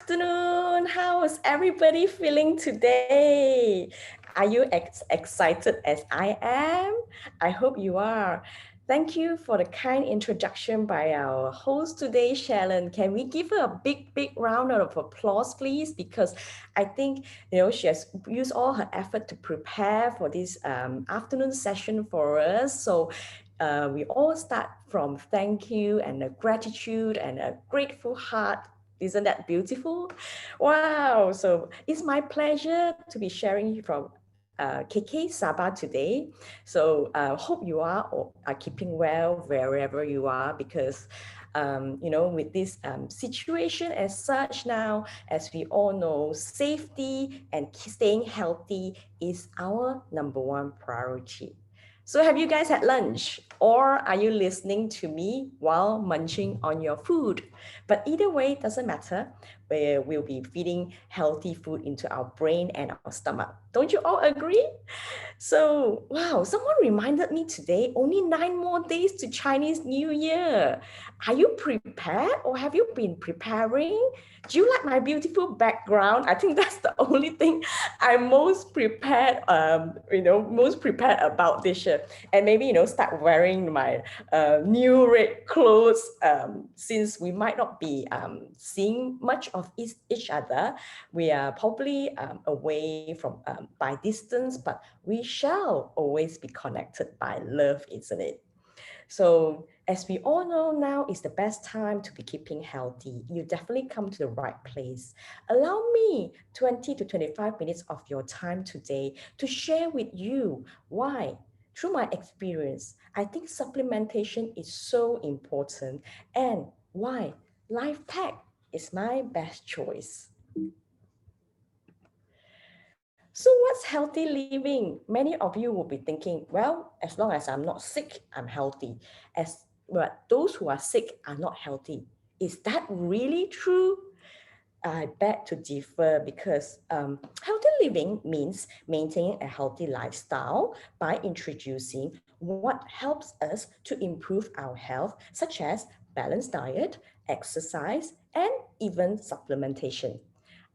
afternoon. How is everybody feeling today? Are you excited as I am? I hope you are. Thank you for the kind introduction by our host today, Shannon. Can we give her a big round of applause, please? Because I think she has used all her effort to prepare for this afternoon session for us. So we all start from thank you and a gratitude and a grateful heart. Isn't that beautiful? Wow. So it's my pleasure to be sharing from KK Sabah today. So hope you are keeping well wherever you are because with this situation as such now, as we all know, safety and staying healthy is our number one priority. So have you guys had lunch or are you listening to me while munching on your food? But either way, it doesn't matter. We'll be feeding healthy food into our brain and our stomach. Don't you all agree? So, wow, someone reminded me today only 9 more days to Chinese New Year. Are you prepared or have you been preparing? Do you like my beautiful background? I think that's the only thing I'm most prepared, most prepared about this year. And maybe, start wearing my new red clothes since we might not be seeing much of each other. We are probably away from by distance, but we shall always be connected by love, isn't it? So, as we all know, now is the best time to be keeping healthy. You definitely come to the right place. Allow me 20 to 25 minutes of your time today to share with you why. Through my experience, I think supplementation is so important and why LifePak is my best choice. So, what's healthy living? Many of you will be thinking, well, as long as I'm not sick, I'm healthy. But those who are sick are not healthy. Is that really true? I beg to differ because healthy living means maintaining a healthy lifestyle by introducing what helps us to improve our health, such as balanced diet, exercise, and even supplementation.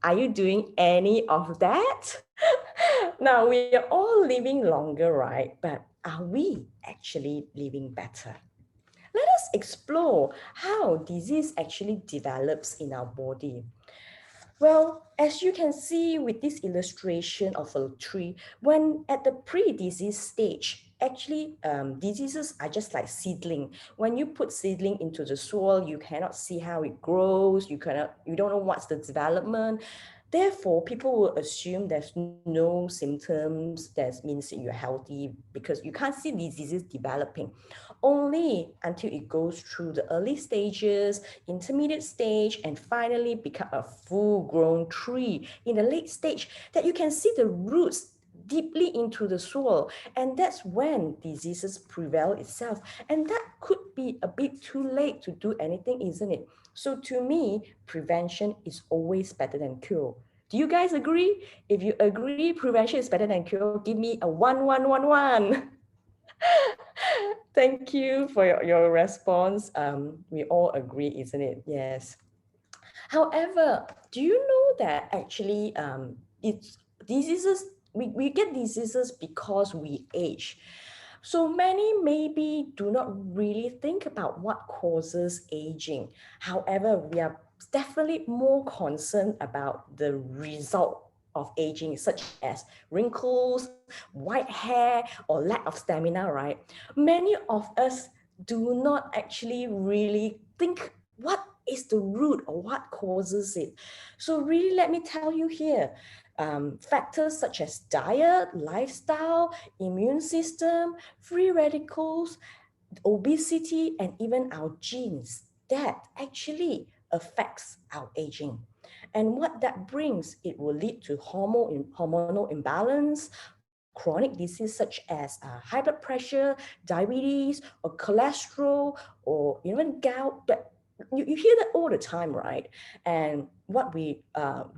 Are you doing any of that? Now, we are all living longer, right? But are we actually living better? Let us explore how disease actually develops in our body. Well, as you can see with this illustration of a tree, when at the pre-disease stage, actually diseases are just like seedling. When you put seedling into the soil, you cannot see how it grows. You don't know what's the development. Therefore, people will assume there's no symptoms. That means that you're healthy because you can't see diseases developing. Only until it goes through the early stages, intermediate stage, and finally become a full-grown tree in the late stage that you can see the roots deeply into the soil, and that's when diseases prevail itself, and that could be a bit too late to do anything, isn't it? So to me, prevention is always better than cure. Do you guys agree? If you agree prevention is better than cure, give me a 1 1 1 1. Thank you for your response. We all agree, isn't it? Yes. However, do you know that actually it's diseases, we get diseases because we age. So many maybe do not really think about what causes aging. However, we are definitely more concerned about the result of aging, such as wrinkles, white hair, or lack of stamina, right? Many of us do not actually really think what is the root or what causes it. So really, let me tell you here, factors such as diet, lifestyle, immune system, free radicals, obesity, and even our genes that actually affects our aging. And what that brings, it will lead to hormonal imbalance, chronic disease such as high blood pressure, diabetes, or cholesterol, or even gout. That you hear that all the time, right? And what we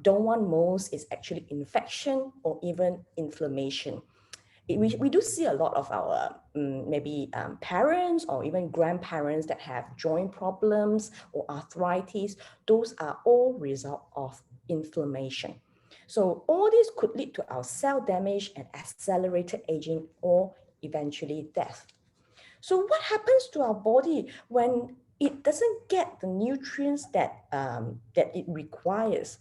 don't want most is actually infection or even inflammation. we do see a lot of our maybe parents or even grandparents that have joint problems or arthritis. Those are all result of inflammation. So all this could lead to our cell damage and accelerated aging or eventually death. So what happens to our body when it doesn't get the nutrients that it requires?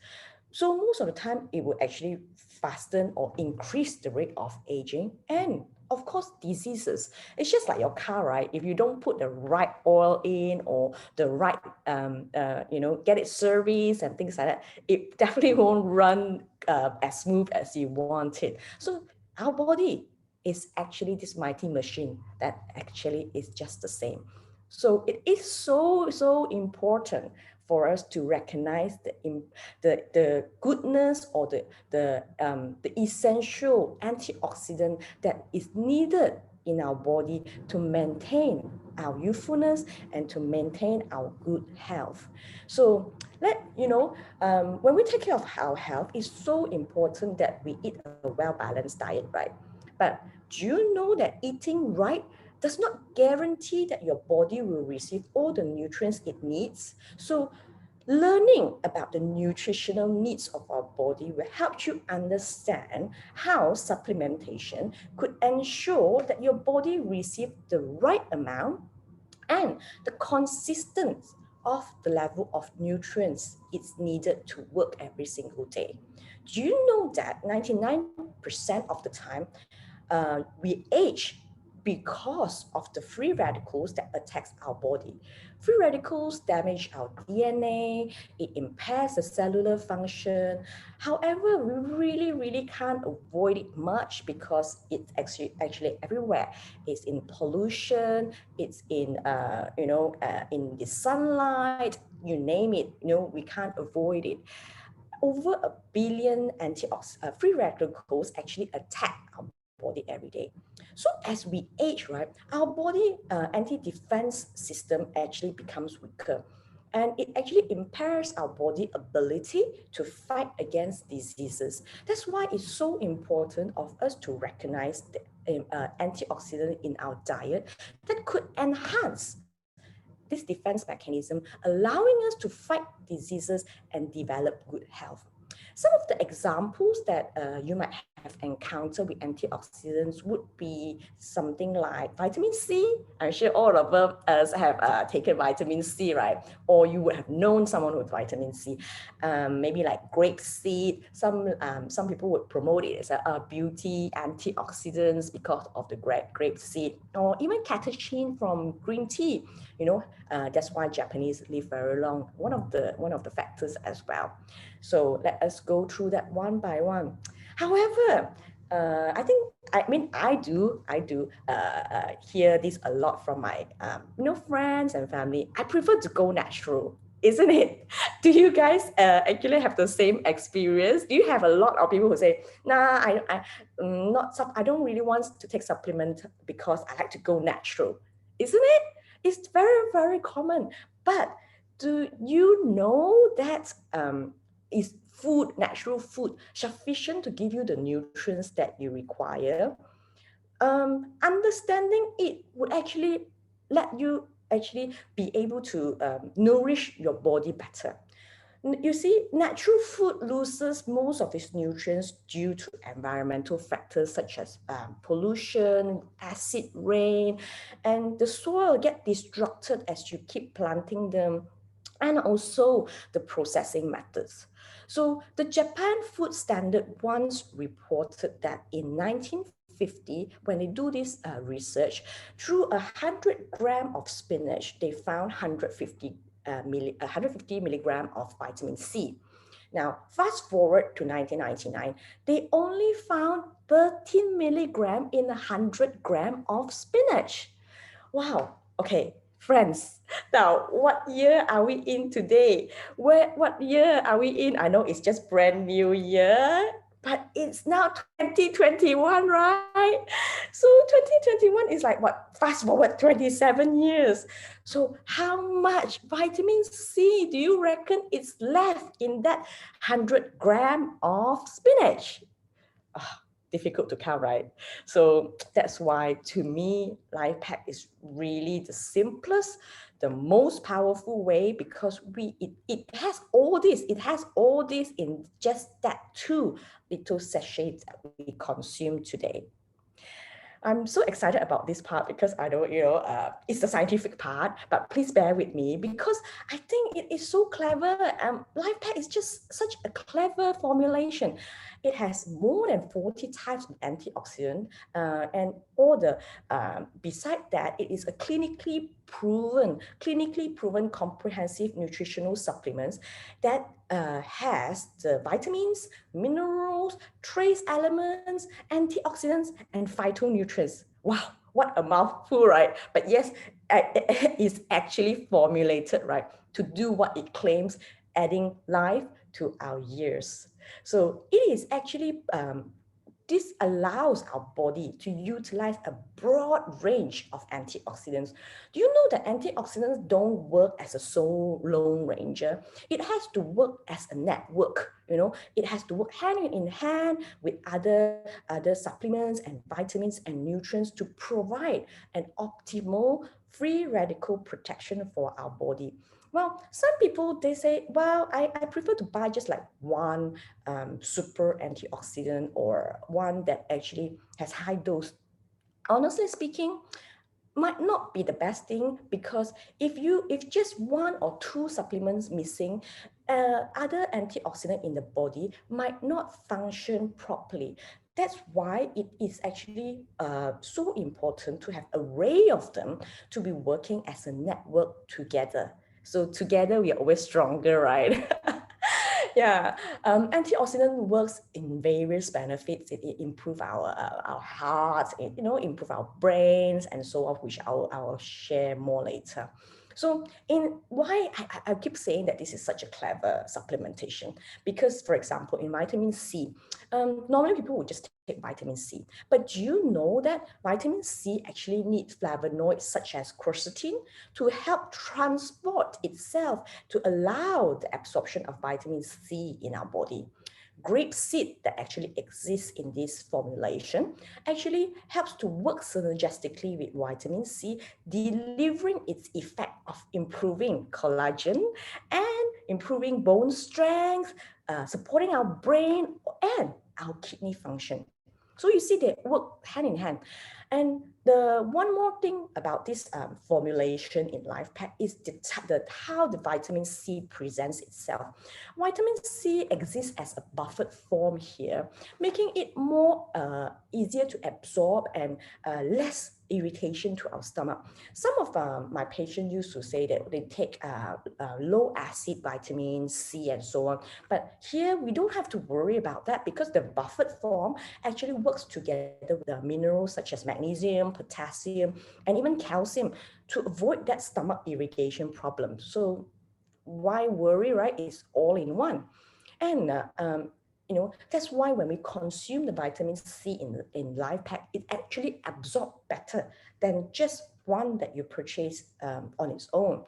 So most of the time, it will actually fasten or increase the rate of aging and of course, diseases. It's just like your car, right? If you don't put the right oil in or the right, get it serviced and things like that, it definitely won't run as smooth as you want it. So our body is actually this mighty machine that actually is just the same. So it is so important for us to recognize the goodness or the essential antioxidant that is needed in our body to maintain our youthfulness and to maintain our good health. So when we take care of our health, it's so important that we eat a well-balanced diet, right? But do you know that eating right does not guarantee that your body will receive all the nutrients it needs? So learning about the nutritional needs of our body will help you understand how supplementation could ensure that your body receives the right amount and the consistence of the level of nutrients it's needed to work every single day. Do you know that 99% of the time we age because of the free radicals that attacks our body? Free radicals damage our DNA, it impairs the cellular function. However, we really can't avoid it much because it's actually everywhere. It's in pollution, it's in the sunlight, you name it, we can't avoid it. Over a billion free radicals actually attack our body every day. So as we age, right, our body anti-defense system actually becomes weaker. And it actually impairs our body ability to fight against diseases. That's why it's so important of us to recognize the antioxidant in our diet that could enhance this defense mechanism, allowing us to fight diseases and develop good health. Some of the examples that you might have encountered with antioxidants would be something like vitamin C. I'm sure all of us have taken vitamin C, right? Or you would have known someone with vitamin C. Maybe like grape seed. Some people would promote it as a beauty antioxidants because of the grape seed, or even catechin from green tea. That's why Japanese live very long. One of the factors as well. So let us go through that one by one. However, I hear this a lot from my friends and family. I prefer to go natural, isn't it? Do you guys actually have the same experience? Do you have a lot of people who say, "Nah, I don't really want to take supplement because I like to go natural," isn't it? It's very common. But do you know that is natural food, sufficient to give you the nutrients that you require? Understanding it would actually let you actually be able to nourish your body better. You see, natural food loses most of its nutrients due to environmental factors such as pollution, acid rain, and the soil get disrupted as you keep planting them, and also the processing methods. So the Japan Food Standard once reported that in 1950, when they do this research, through 100 gram of spinach, they found 150 milligram of vitamin C. Now, fast forward to 1999, they only found 13 milligram in 100 gram of spinach. Wow. Okay, friends. Now, what year are we in today? What year are we in? I know it's just brand new year, but it's now 2021, right? So 2021 is like what? Fast forward 27 years. So how much vitamin C do you reckon is left in that 100 gram of spinach? difficult to count, right? So that's why to me, LifePak is really the simplest, the most powerful way, because it has all this. It has all this in just that two little sachets that we consume today. I'm so excited about this part because I know, it's the scientific part, but please bear with me because I think it is so clever. LifePak is just such a clever formulation. It has more than 40 types of antioxidant, and all the, beside that, it is a clinically proven comprehensive nutritional supplements that has the vitamins, minerals, trace elements, antioxidants, and phytonutrients. Wow, what a mouthful, right? But yes, it's actually formulated, right, to do what it claims, adding life to our years. So it is actually this allows our body to utilize a broad range of antioxidants. Do you know that antioxidants don't work as a sole lone ranger? It has to work as a network. It has to work hand in hand with other supplements and vitamins and nutrients to provide an optimal free radical protection for our body. Well, some people, they say, well, I prefer to buy just like one super antioxidant or one that actually has high dose. Honestly speaking, might not be the best thing, because if just one or two supplements missing, other antioxidant in the body might not function properly. That's why it is actually so important to have array of them to be working as a network together. So together we are always stronger, right? Yeah, antioxidant works in various benefits. It improve our hearts, improve our brains, and so on, which I'll share more later. So in why I keep saying that this is such a clever supplementation, because for example, in vitamin C, normally people would just take vitamin C, but do you know that vitamin C actually needs flavonoids such as quercetin to help transport itself to allow the absorption of vitamin C in our body. Grape seed that actually exists in this formulation actually helps to work synergistically with vitamin C, delivering its effect of improving collagen and improving bone strength, supporting our brain and our kidney function. So you see, they work hand in hand. And the one more thing about this formulation in LifePak is how the vitamin C presents itself. Vitamin C exists as a buffered form here, making it more easier to absorb and less irritation to our stomach. Some of my patients used to say that they take low acid vitamin C and so on. But here we don't have to worry about that, because the buffered form actually works together with the minerals such as magnesium, potassium, and even calcium to avoid that stomach irrigation problem. So why worry, right? It's all in one. And that's why when we consume the vitamin C in LifePak, it actually absorbs better than just one that you purchase on its own.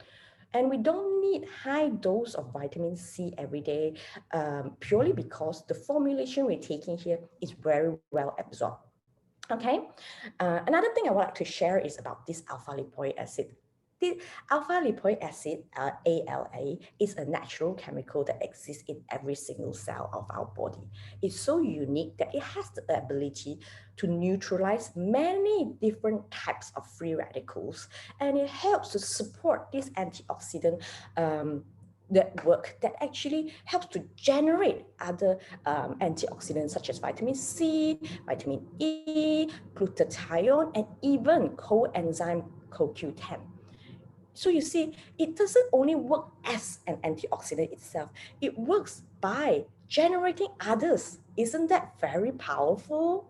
And we don't need high dose of vitamin C every day, purely because the formulation we're taking here is very well absorbed. Okay. Another thing I would like to share is about this alpha lipoic acid. The alpha lipoic acid, ALA, is a natural chemical that exists in every single cell of our body. It's so unique that it has the ability to neutralize many different types of free radicals, and it helps to support this antioxidant network that actually helps to generate other antioxidants such as vitamin C, vitamin E, glutathione, and even coenzyme CoQ10. So you see, it doesn't only work as an antioxidant itself, it works by generating others. Isn't that very powerful?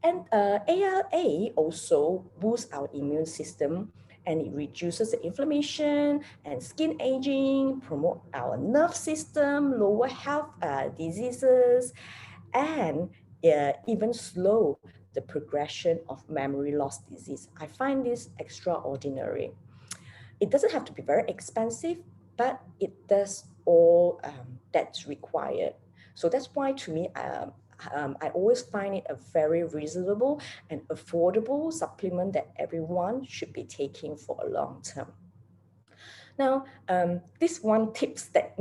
And ALA also boosts our immune system, and it reduces the inflammation and skin aging, promote our nerve system, lower health diseases, and even slow the progression of memory loss disease. I find this extraordinary. It doesn't have to be very expensive, but it does all that's required. So that's why to me, I always find it a very reasonable and affordable supplement that everyone should be taking for a long term. Now, this one tips that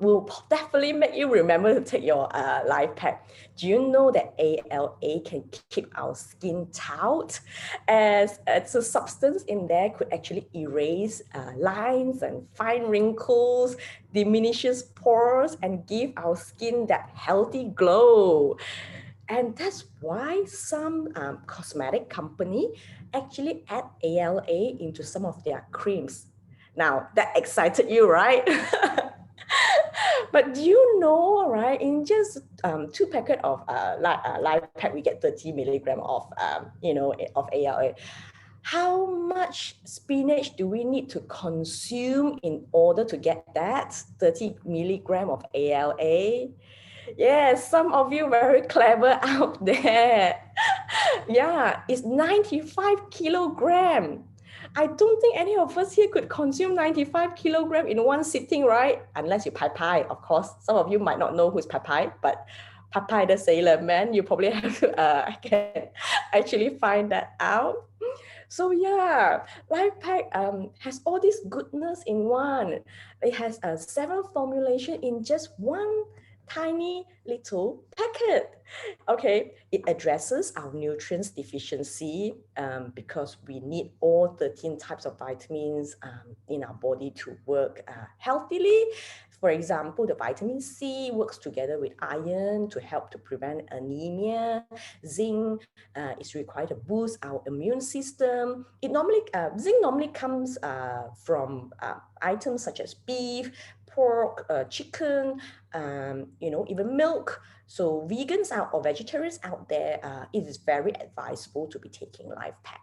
will definitely make you remember to take your LifePak. Do you know that ALA can keep our skin taut, as it's a substance in there could actually erase lines and fine wrinkles, diminishes pores, and give our skin that healthy glow. And that's why some cosmetic company actually add ALA into some of their creams. Now, that excited you, right? But do you know, right, in just two packet of LifePak, we get 30 milligram of, of ALA. How much spinach do we need to consume in order to get that 30 milligram of ALA? Yes, some of you very clever out there. Yeah, it's 95 kilogram. I don't think any of us here could consume 95 kilogram in one sitting, right? Unless you Pai Pai, of course. Some of you might not know who's Pai Pai, but Pai Pai the sailor man, you probably have to can actually find that out. So yeah, LifePak has all this goodness in one. It has a 7 formulation in just one tiny little packet. Okay, it addresses our nutrients deficiency because we need all 13 types of vitamins in our body to work healthily. For example, the vitamin C works together with iron to help to prevent anemia. Zinc is required to boost our immune system. Zinc normally comes from items such as beef, pork, chicken, even milk. So vegans out or vegetarians out there, it is very advisable to be taking LifePak.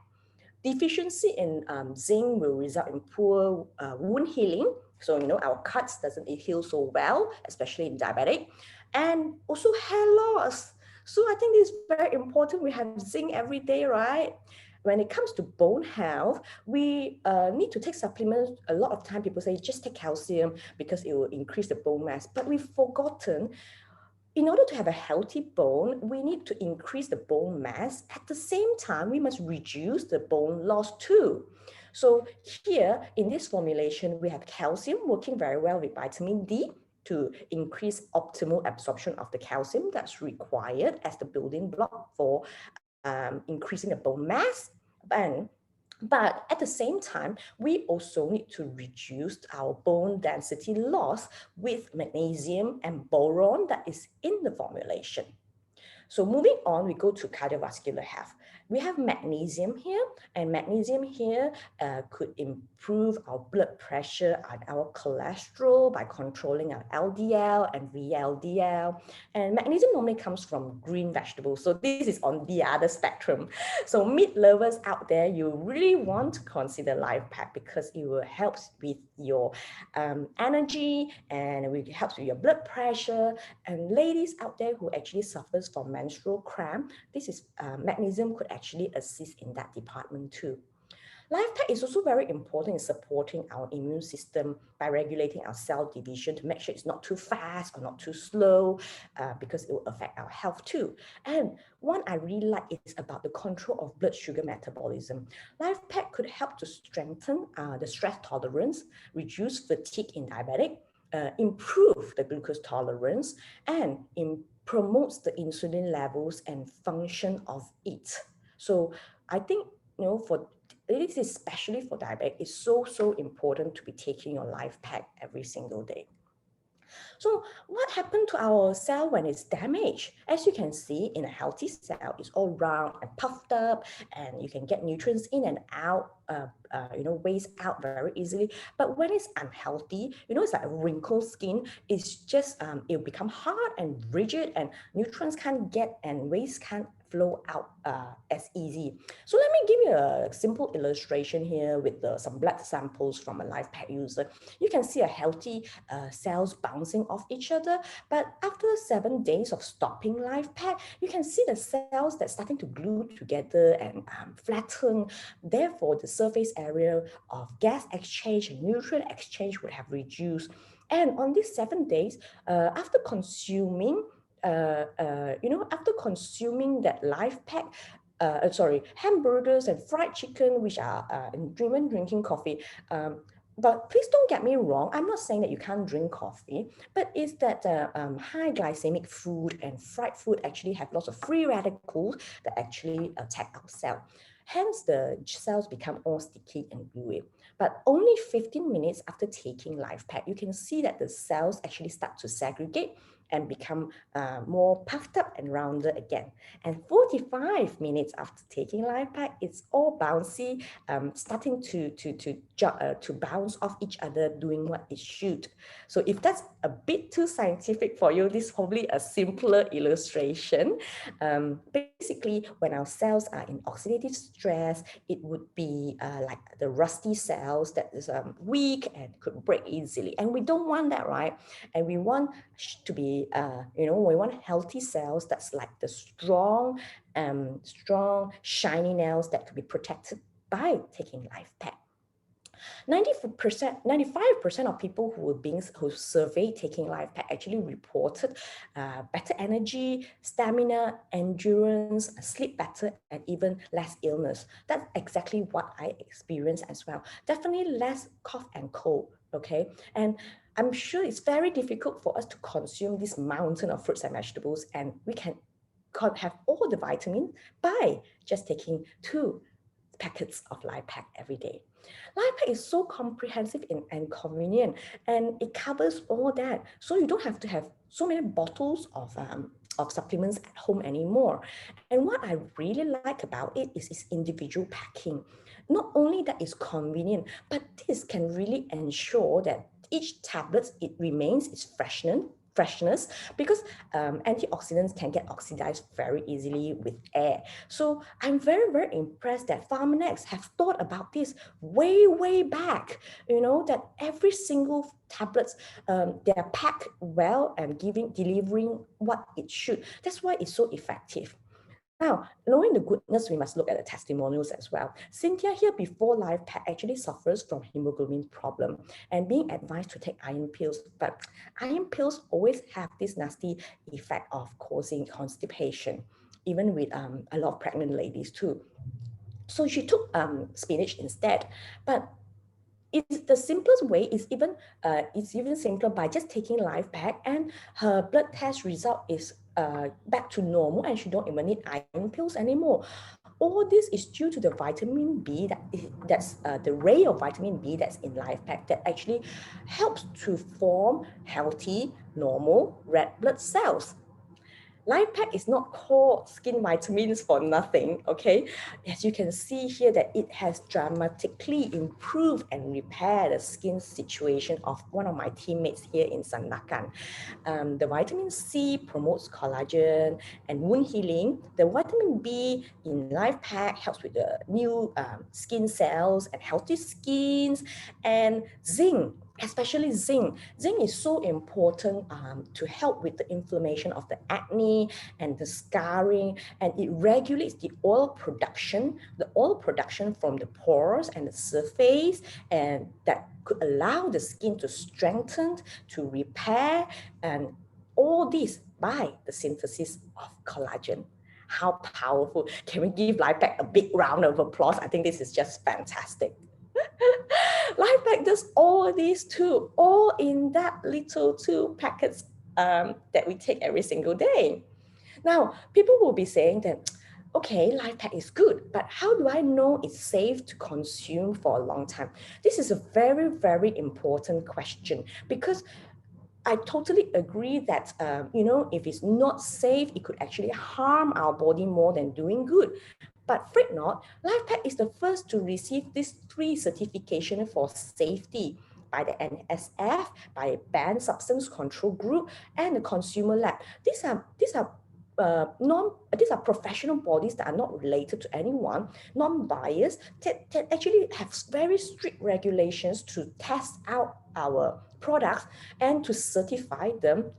Deficiency in zinc will result in poor wound healing. So, our cuts doesn't heal so well, especially in diabetic. And also hair loss. So I think this is very important. We have zinc every day, right? When it comes to bone health, we need to take supplements. A lot of time people say just take calcium because it will increase the bone mass. But we've forgotten, in order to have a healthy bone, we need to increase the bone mass. At the same time, we must reduce the bone loss too. So here in this formulation, we have calcium working very well with vitamin D to increase optimal absorption of the calcium that's required as the building block for increasing the bone mass. But at the same time, we also need to reduce our bone density loss with magnesium and boron that is in the formulation. So moving on, we go to cardiovascular health. We have magnesium here, and magnesium here could improve our blood pressure and our cholesterol by controlling our LDL and VLDL. And magnesium normally comes from green vegetables. So this is on the other spectrum. So meat lovers out there, you really want to consider LifePak because it will help with your energy and it helps with your blood pressure. And ladies out there who actually suffers from menstrual cramp, this is magnesium could actually assist in that department too. LifePak is also very important in supporting our immune system by regulating our cell division to make sure it's not too fast or not too slow because it will affect our health too. And one I really like is about the control of blood sugar metabolism. LifePak could help to strengthen the stress tolerance, reduce fatigue in diabetic, improve the glucose tolerance, and promotes the insulin levels and function of it. So I think, for this is especially for diabetic, it's so important to be taking your LifePak every single day. So what happened to our cell when it's damaged? As you can see, in a healthy cell, it's all round and puffed up, and you can get nutrients in and out, waste out very easily. But when it's unhealthy, it's like a wrinkled skin. It's just, it'll become hard and rigid, and nutrients can't get and waste can't flow out as easy. So let me give you a simple illustration here with some blood samples from a LifePak user. You can see a healthy cells bouncing off each other, but after 7 days of stopping LifePak, you can see the cells that's starting to glue together and flatten. Therefore, the surface area of gas exchange and nutrient exchange would have reduced. And on these 7 days, after consuming after consuming that LifePak, hamburgers and fried chicken, which are when drinking coffee. But please don't get me wrong. I'm not saying that you can't drink coffee, but it's that high glycemic food and fried food actually have lots of free radicals that actually attack our cell. Hence, the cells become all sticky and gluey. But only 15 minutes after taking LifePak, you can see that the cells actually start to segregate and become more puffed up and rounded again. And 45 minutes after taking LifePak, it's all bouncy, starting to bounce off each other, doing what it should. So if that's a bit too scientific for you, this is probably a simpler illustration. Basically, when our cells are in oxidative stress, it would be like the rusty cells that is weak and could break easily. And we don't want that, right? And we want to be, we want healthy cells that's like the strong, shiny nails that could be protected by taking LifePak. 95% of people who surveyed taking LifePak actually reported better energy, stamina, endurance, sleep better, and even less illness. That's exactly what I experienced as well. Definitely less cough and cold, okay? And I'm sure it's very difficult for us to consume this mountain of fruits and vegetables, and we can have all the vitamin by just taking 2 packets of LifePak every day. LifePak is so comprehensive and convenient, and it covers all that. So you don't have to have so many bottles of supplements at home anymore. And what I really like about it is its individual packing. Not only that it's convenient, but this can really ensure that each tablet, it remains its freshness, because antioxidants can get oxidized very easily with air. So I'm very, very impressed that Pharmanex have thought about this way back, that every single tablets, they're packed well and delivering what it should. That's why it's so effective. Now, knowing the goodness, we must look at the testimonials as well. Cynthia here before LifePak actually suffers from hemoglobin problem and being advised to take iron pills. But iron pills always have this nasty effect of causing constipation, even with a lot of pregnant ladies too. So she took spinach instead. But it's the simplest way. It's even simpler by just taking LifePak, and her blood test result is back to normal, and she don't even need iron pills anymore. All this is due to the vitamin B that's the ray of vitamin B that's in LifePak that actually helps to form healthy, normal red blood cells. LifePak is not called skin vitamins for nothing, okay? As you can see here that it has dramatically improved and repaired the skin situation of one of my teammates here in Sandakan. The vitamin C promotes collagen and wound healing. The vitamin B in LifePak helps with the new skin cells and healthy skins. And zinc, especially zinc. Zinc is so important to help with the inflammation of the acne and the scarring, and it regulates the oil production from the pores and the surface, and that could allow the skin to strengthen, to repair, and all this by the synthesis of collagen. How powerful. Can we give LifePak a big round of applause? I think this is just fantastic. LifePak does all these too, all in that little 2 packets that we take every single day. Now, people will be saying that, okay, LifePak is good, but how do I know it's safe to consume for a long time? This is a very, very important question, because I totally agree that, if it's not safe, it could actually harm our body more than doing good. But fret not, LifePak is the first to receive these 3 certifications for safety by the NSF, by Banned Substance Control Group, and the Consumer Lab. These are professional bodies that are not related to anyone, non-biased, that actually have very strict regulations to test out our products and to certify them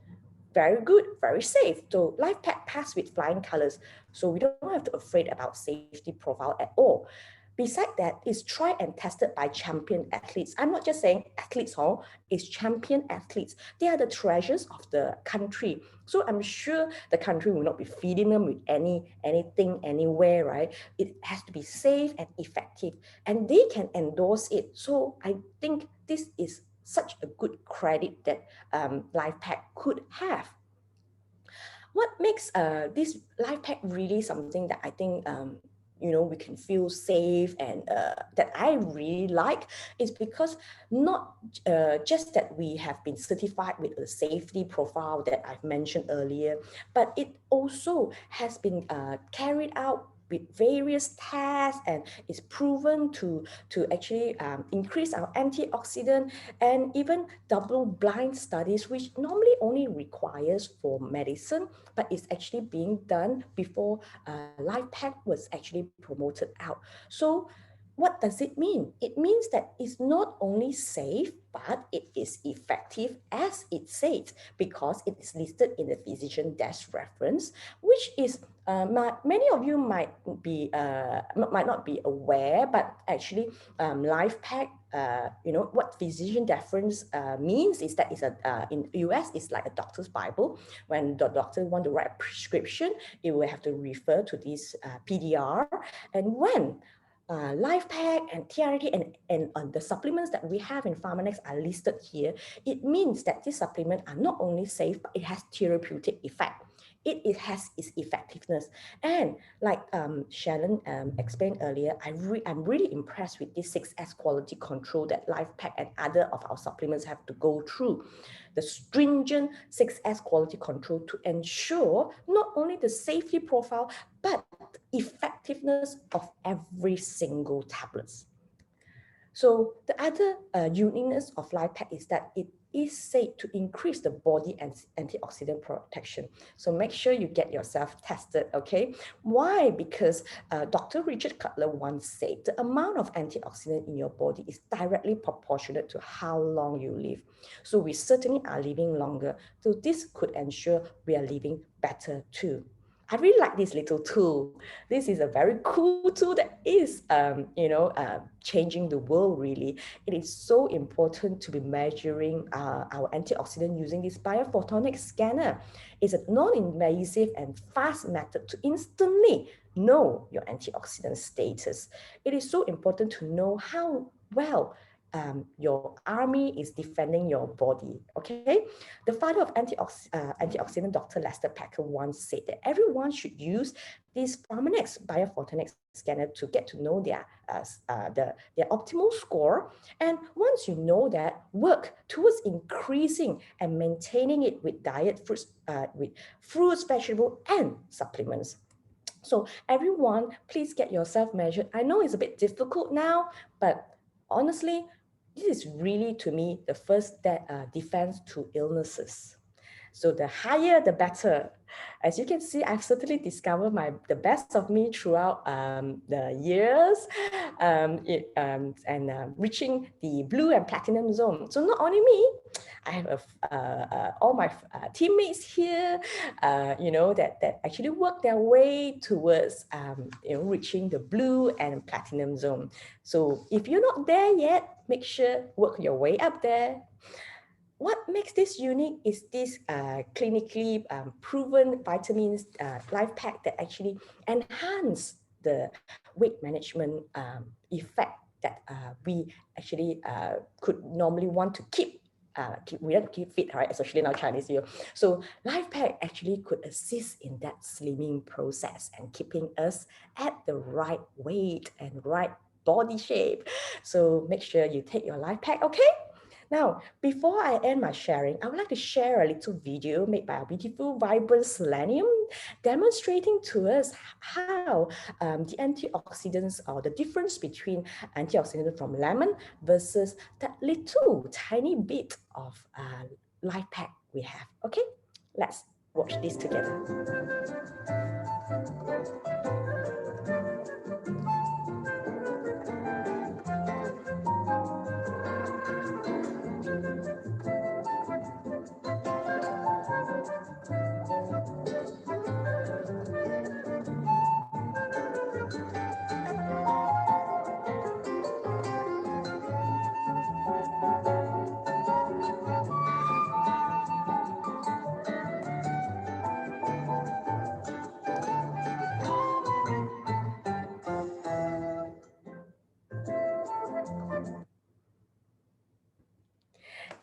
very good, very safe. So LifePak passed with flying colors. So we don't have to afraid about safety profile at all. Besides that, it's tried and tested by champion athletes. I'm not just saying athletes, it's champion athletes. They are the treasures of the country. So I'm sure the country will not be feeding them with anything, anywhere, right? It has to be safe and effective, and they can endorse it. So I think this is such a good credit that LifePak could have. What makes this LifePak really something that I think we can feel safe and that I really like is because not just that we have been certified with a safety profile that I've mentioned earlier, but it also has been carried out with various tests and is proven to actually increase our antioxidant, and even double blind studies, which normally only requires for medicine, but it's actually being done before LifePak was actually promoted out. So what does it mean? It means that it's not only safe, but it is effective as it says, because it is listed in the physician desk reference, which is many of you might not be aware, but actually LifePak, what physician deference means is that it's in US, it's like a doctor's Bible. When the doctor want to write a prescription, it will have to refer to this PDR. And when LifePak and TRT and the supplements that we have in Pharmanex are listed here, it means that these supplements are not only safe, but it has therapeutic effect. It has its effectiveness. And like Shannon explained earlier, I'm really impressed with this 6S quality control that LifePak and other of our supplements have to go through. The stringent 6S quality control to ensure not only the safety profile, but effectiveness of every single tablets. So the other uniqueness of LifePak is that it is said to increase the body and antioxidant protection. So make sure you get yourself tested, okay? Why? Because Dr. Richard Cutler once said the amount of antioxidant in your body is directly proportionate to how long you live. So we certainly are living longer. So this could ensure we are living better too. I really like this little tool. This is a very cool tool that is, changing the world really. It is so important to be measuring our antioxidant using this biophotonic scanner. It's a non-invasive and fast method to instantly know your antioxidant status. It is so important to know how well your army is defending your body, okay? The father of antioxidant, Dr. Lester Packer, once said that everyone should use this Pharmanex biophotonic scanner to get to know their optimal score. And once you know that, work towards increasing and maintaining it with diet, with fruits, vegetable, and supplements. So everyone, please get yourself measured. I know it's a bit difficult now, but honestly, this is really, to me, the first defense to illnesses. So the higher, the better. As you can see, I've certainly discovered the best of me throughout the years, and reaching the blue and platinum zone. So not only me, I have all my teammates here, that actually work their way towards, reaching the blue and platinum zone. So if you're not there yet, make sure work your way up there. What makes this unique is this clinically proven vitamins LifePak that actually enhance the weight management effect that we actually could normally want to we have to keep fit, right? Especially in our Chinese year. So LifePak actually could assist in that slimming process and keeping us at the right weight and right body shape. So make sure you take your LifePak, okay? Now, before I end my sharing, I would like to share a little video made by our beautiful, vibrant Selenium, demonstrating to us how the antioxidants, or the difference between antioxidants from lemon versus that little tiny bit of LifePak we have. Okay, let's watch this together.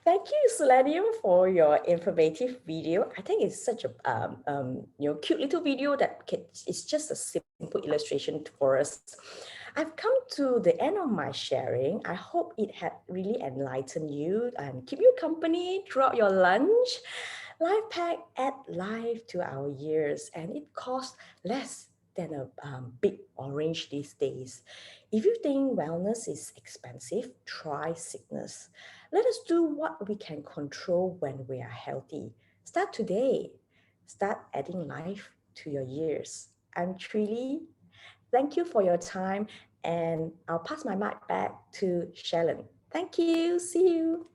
Thank you, Selenium, for your informative video. I think it's such a cute little video that it's just a simple illustration for us. I've come to the end of my sharing. I hope it had really enlightened you and keep you company throughout your lunch. LifePak add life to our years, and it costs less than a big orange these days. If you think wellness is expensive, try sickness. Let us do what we can control when we are healthy. Start today. Start adding life to your years. I'm Truly. Thank you for your time, and I'll pass my mic back to Shellen. Thank you. See you.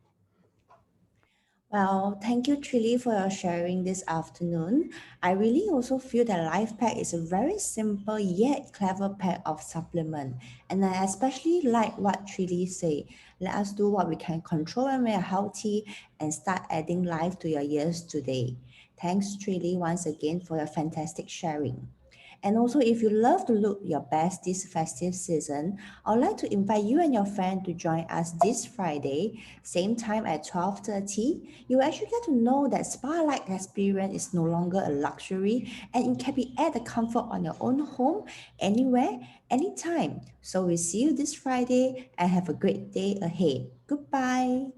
Well, thank you, Trilly, for your sharing this afternoon. I really also feel that LifePak is a very simple yet clever pack of supplement. And I especially like what Trilly say. Let us do what we can control when we are healthy and start adding life to your years today. Thanks, Trilly, once again for your fantastic sharing. And also, if you love to look your best this festive season, I would like to invite you and your friend to join us this Friday, same time at 12:30. You will actually get to know that spa-like experience is no longer a luxury and it can be at the comfort on your own home, anywhere, anytime. So we'll see you this Friday and have a great day ahead. Goodbye.